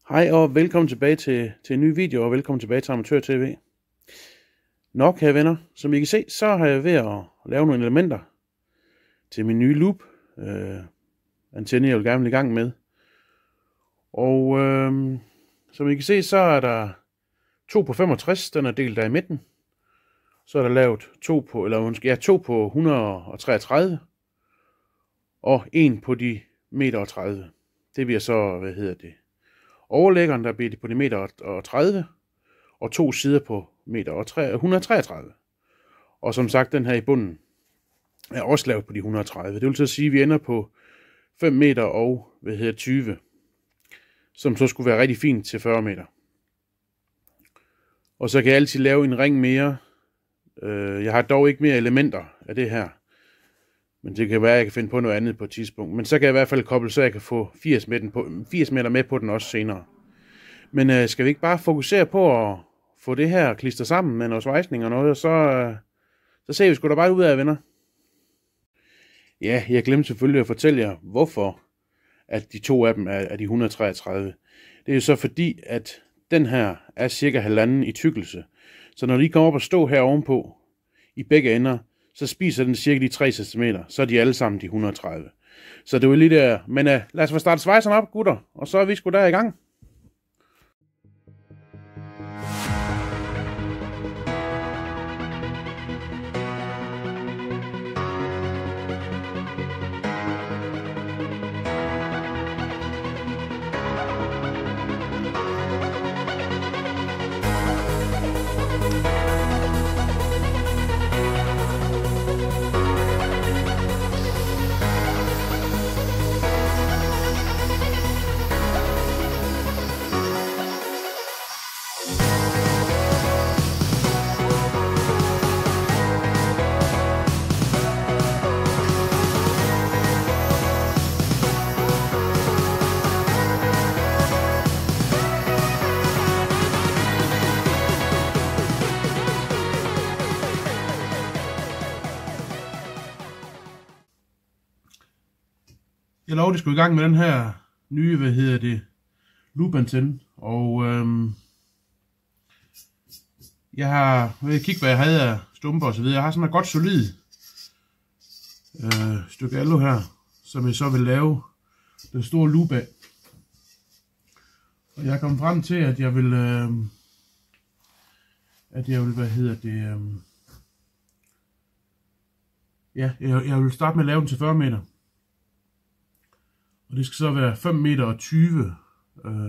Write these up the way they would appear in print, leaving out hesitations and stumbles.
Hej og velkommen tilbage til en ny video, og velkommen tilbage til Amatør TV. Nok, kære venner, som I kan se, så har jeg ved at lave nogle elementer til min nye loop antenne, jeg vil gerne i gang med. Og som I kan se, så er der 2 på 65, den er delt der i midten. Så er der lavet 2 på 133 og 1 på de 1,30 meter. Det bliver så, overlæggeren, der bliver på de 1,30 meter, og 2 sider på 133 meter. Og som sagt, den her i bunden er også lavet på de 130. Det vil så sige, at vi ender på 5 meter og 20, som så skulle være rigtig fint til 40 meter. Og så kan jeg altid lave en ring mere. Jeg har dog ikke mere elementer af det her. Men det kan være, at jeg kan finde på noget andet på et tidspunkt. Men så kan jeg i hvert fald koble, så jeg kan få 80 meter med på den også senere. Men skal vi ikke bare fokusere på at få det her klistret sammen med noget svejsning og noget, og så ser vi sgu da bare ud af, venner. Ja, jeg glemte selvfølgelig at fortælle jer, hvorfor at de 2 af dem er de 133. Det er jo så fordi, at den her er cirka 1,5 i tykkelse. Så når de kommer op og stå her ovenpå, i begge ender, så spiser den cirka de 3 cm, så er de alle sammen de 130. Så det var lige der. Men lad os få startet svejserne op, gutter, og så er vi sgu der i gang. Jeg lovede, at skulle i gang med den her nye, loop-antenne. Og jeg har kigget, hvad jeg havde af stumper og så videre. Jeg har sådan et godt solid stykke alu her, som jeg så vil lave den store loop af. Og jeg er kommet frem til, at jeg vil, jeg vil starte med at lave den til 40 meter. Og det skal så være 5 meter og 20.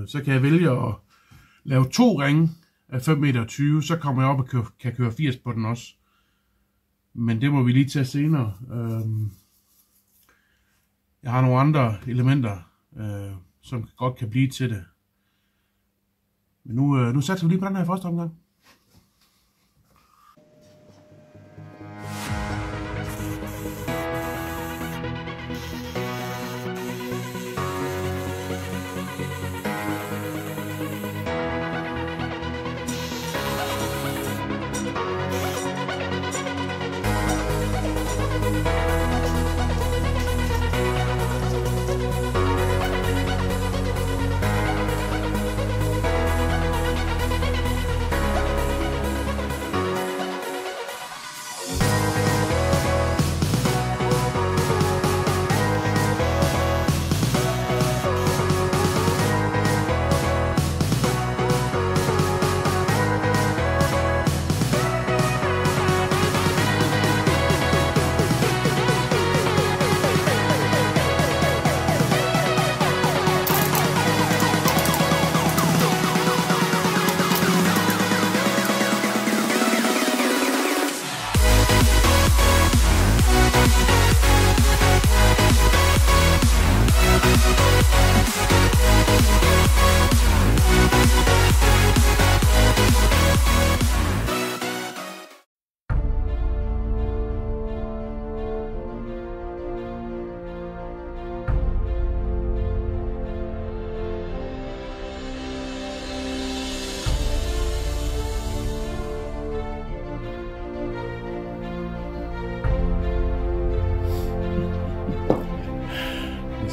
Så kan jeg vælge at lave 2 ringe af 5 meter og 20. Så kommer jeg op og kan køre 80 på den også. Men det må vi lige tage senere. Jeg har nogle andre elementer, som godt kan blive til det. Men nu satser vi lige på den her første omgang.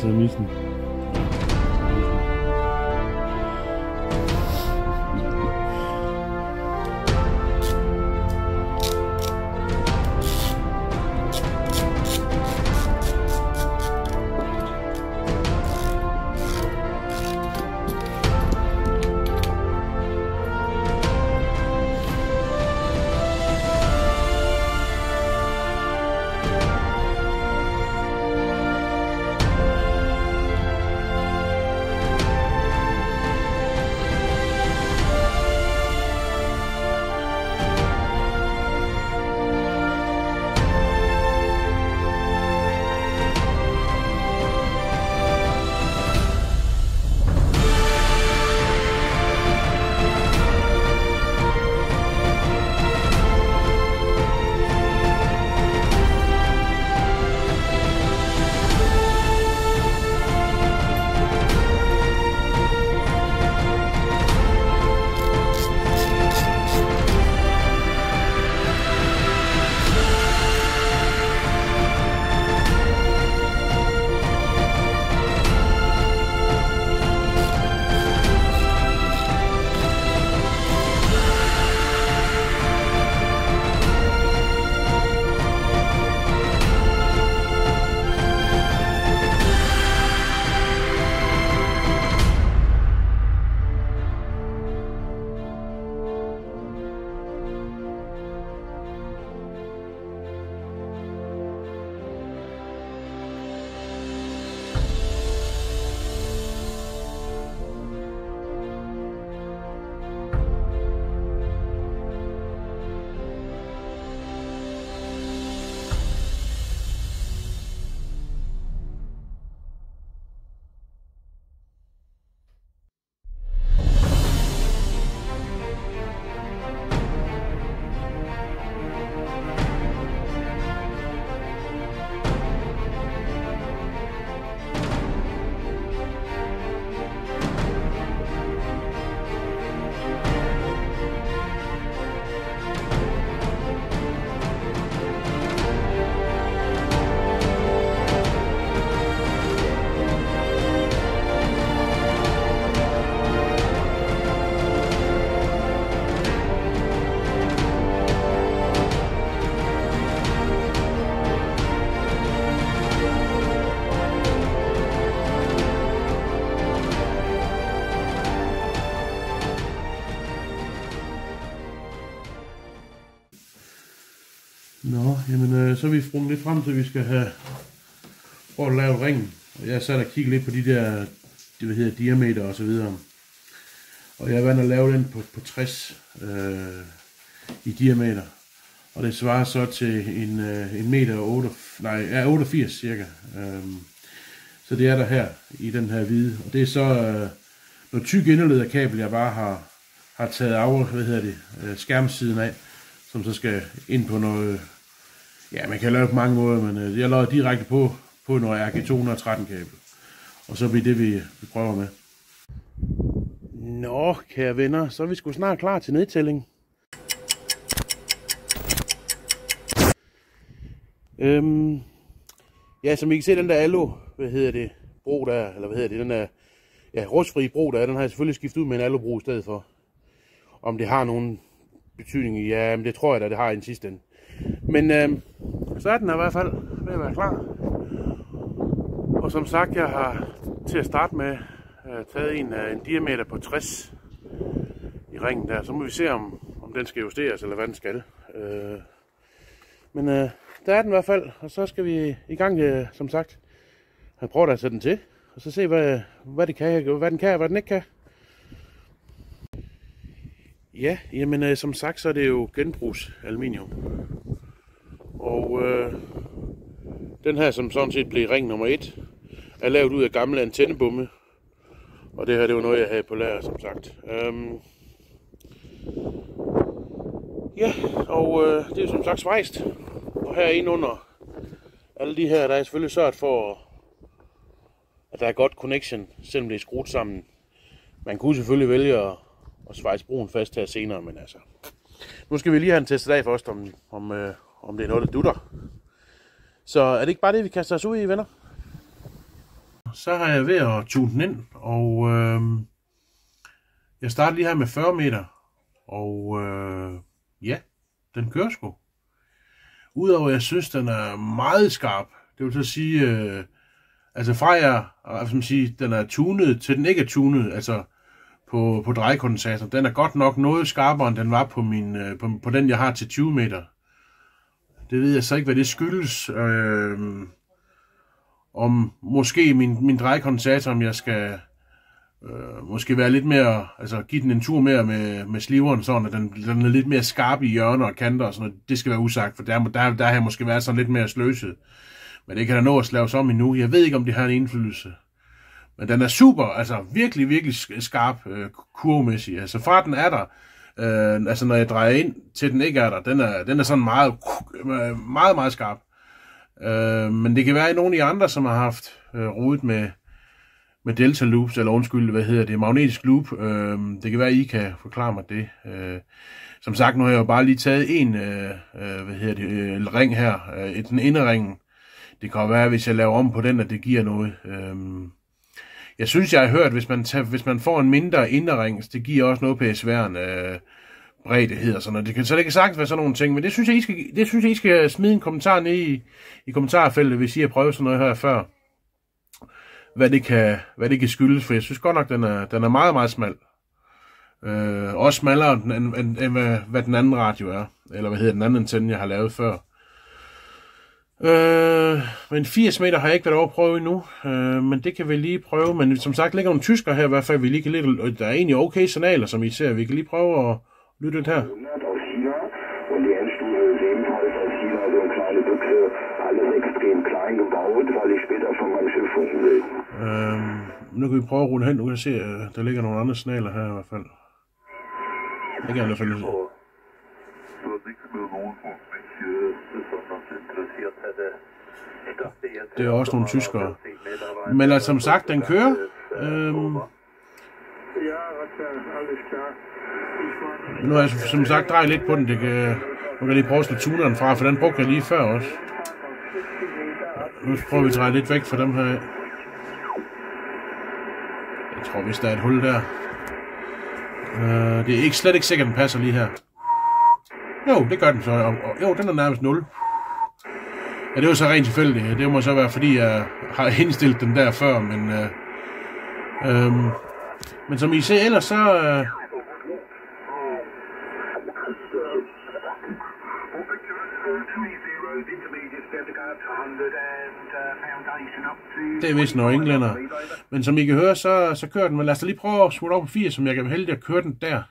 så missen. Nå, jamen så er vi sprunget lidt frem til, at vi skal have prøvet at lave ringen. Og jeg sat og kigge lidt på de der, det hedder diameter og så videre. Og jeg er vant at lave den på 60 i diameter. Og det svarer så til en meter 88 cirka. Så det er der her i den her hvide. Og det er så noget tyk inderlederkabel, jeg bare har taget af, skærmsiden af, som så skal ind på noget. Ja, man kan lave på mange måder, men jeg lavede direkte på noget RG213 kabel. Og så bliver det, vi prøver med. Nå, kære venner, så er vi sgu snart klar til nedtælling. Ja, som I kan se, den der alu, bro der, eller den der, ja, rustfri bro der, den har jeg selvfølgelig skiftet ud med en alubro i stedet for. Om det har nogen betydning, ja, men det tror jeg da, det har i den sidste ende. Men så er den i hvert fald ved at være klar. Og som sagt, jeg har til at starte med taget en diameter på 60 i ringen der. Så må vi se, om den skal justeres, eller hvad den skal. Men der er den i hvert fald, og så skal vi i gang, som sagt, have prøvet at sætte den til, og så se, hvad det kan, hvad den kan, og hvad den ikke kan. Ja, jamen som sagt, så er det jo genbrugs aluminium. Og den her, som sådan set blev ring nummer 1, er lavet ud af gamle antennebomme. Og det her, det var noget, jeg havde på lager, som sagt. Ja, og det er som sagt svejst. Og her inde under alle de her, der er selvfølgelig sørget for, at der er godt connection, selvom det er skruet sammen. Man kunne selvfølgelig vælge at svejse broen fast her senere, men altså. Nu skal vi lige have en testet af først, om det er noget, der dutter. Så er det ikke bare det, vi kaster os ud i, venner? Så har jeg ved at tune den ind, og jeg starter lige her med 40 meter, og ja, den kører sgu. Udover at jeg synes, den er meget skarp, det vil så sige, altså fra den er tunet til den ikke er tunet, altså på drejekondensator, den er godt nok noget skarpere, end den var på den, jeg har til 20 meter. Det ved jeg så ikke, hvad det skyldes. Om måske min drejekondensator, om jeg skal måske være lidt mere, altså give den en tur mere med sliveren, sådan at den er lidt mere skarp i hjørner og kanter og sådan noget. Det skal være usagt, for der har måske været sådan lidt mere sløset. Men det kan da nå at laves om endnu. Jeg ved ikke, om det har en indflydelse. Men den er super, altså virkelig, virkelig skarp kurvemæssigt. Altså fra den er der, altså når jeg drejer ind til den ikke er der, den er sådan meget, meget, meget skarp. Men det kan være, at nogle af de andre, som har haft rodet med delta loops, eller undskyld, magnetisk loop, det kan være, at I kan forklare mig det. Som sagt, nu har jeg jo bare lige taget en ring her, den inderringen. Det kan være, hvis jeg laver om på den, at det giver noget. Jeg synes, jeg har hørt, hvis man får en mindre inderring, det giver også noget på SVR'en, bredde hedder sådan noget. Så det kan sagtens være sådan nogle ting, men det synes jeg, I skal smide en kommentar ned i kommentarfeltet, hvis I har prøvet sådan noget her før. Hvad det kan skyldes, for jeg synes godt nok, den er meget, meget smal. Også smallere end hvad den anden radio er, eller den anden antenne, jeg har lavet før. Men 80 meter har jeg ikke været over at prøve endnu, men det kan vi lige prøve. Men som sagt ligger nogle tysker her i hvert fald, vi lige kan lidt, der er egentlig okay signaler, som I ser. Vi kan lige prøve at lytte lidt her. Nu kan vi prøve at rulle hen. Nu kan jeg se, der ligger nogle andre signaler her i hvert fald. Det kan jeg i hvert fald se. Det er også nogle tyskere. Men altså, som sagt, den kører. Nu har jeg som sagt drejet lidt på den. Nu kan jeg lige prøve at slå tuneren fra, for den brugte jeg lige før også. Nu prøver vi at dreje lidt væk fra dem her. Jeg tror, hvis der er et hul der. Det er slet ikke sikkert, den passer lige her. Jo, det gør den så. Jo, den er nærmest 0. Ja, det var så rent tilfældigt. Det må så være, fordi jeg har indstillet den der før, men som I ser ellers, så... Det er vist noget englænder. Men som I kan høre, så kører den. Men lad os lige prøve at smutte over på 80, som jeg kan være heldig at køre den der.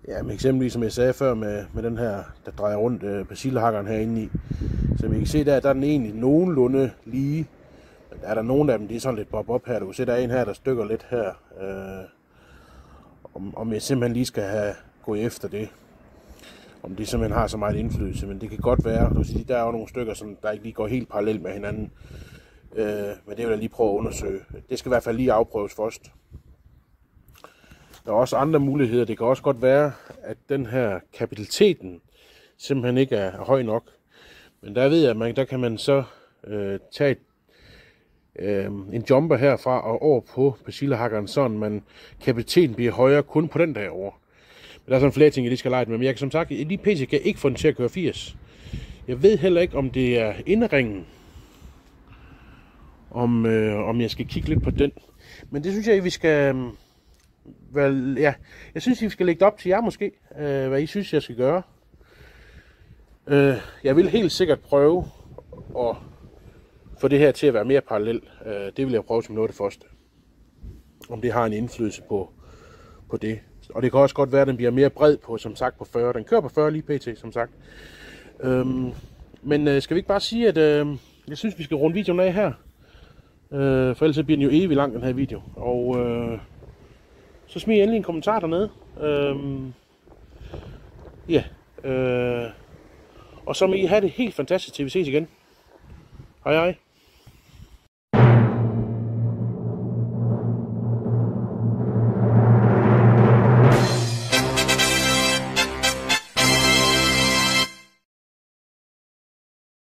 Ja, men eksempelvis som jeg sagde før med den her, der drejer rundt persillehakkeren herinde i. Som I kan se, der er den egentlig nogenlunde lige. Men er der nogen af dem, de er sådan lidt bob-op her. Du kan se, der er en her, der stykker lidt her. Om jeg simpelthen lige skal have gået efter det. Om det simpelthen har så meget indflydelse, men det kan godt være. Du kan sige, der er jo nogle stykker, som der ikke lige går helt parallelt med hinanden. Men det vil jeg lige prøve at undersøge. Det skal i hvert fald lige afprøves først. Der er også andre muligheder. Det kan også godt være, at den her kapaciteten simpelthen ikke er høj nok. Men der ved jeg, at der kan man så tage en jumper herfra og over på persillehakkeren, sådan man kapaciteten bliver højere kun på den der over. Men der er sådan flere ting, jeg lige skal lege med. Men jeg kan som sagt, lige PC kan ikke få den til at køre 80. Jeg ved heller ikke, om det er indringen. Om jeg skal kigge lidt på den. Men det synes jeg, vi skal... ja, jeg synes, vi skal lægge det op til jer måske. Hvad I synes, jeg skal gøre. Jeg vil helt sikkert prøve at få det her til at være mere parallel. Det vil jeg prøve som noget af det første. Om det har en indflydelse på det. Og det kan også godt være, at den bliver mere bred på, som sagt, på 40. Den kører på 40 lige pt, som sagt. Men skal vi ikke bare sige, at jeg synes, vi skal runde videoen af her. For ellers bliver den jo evig lang, den her video. Og så smid endelig en kommentar dernede. Og så må I have det helt fantastisk, til vi ses igen. Hej hej.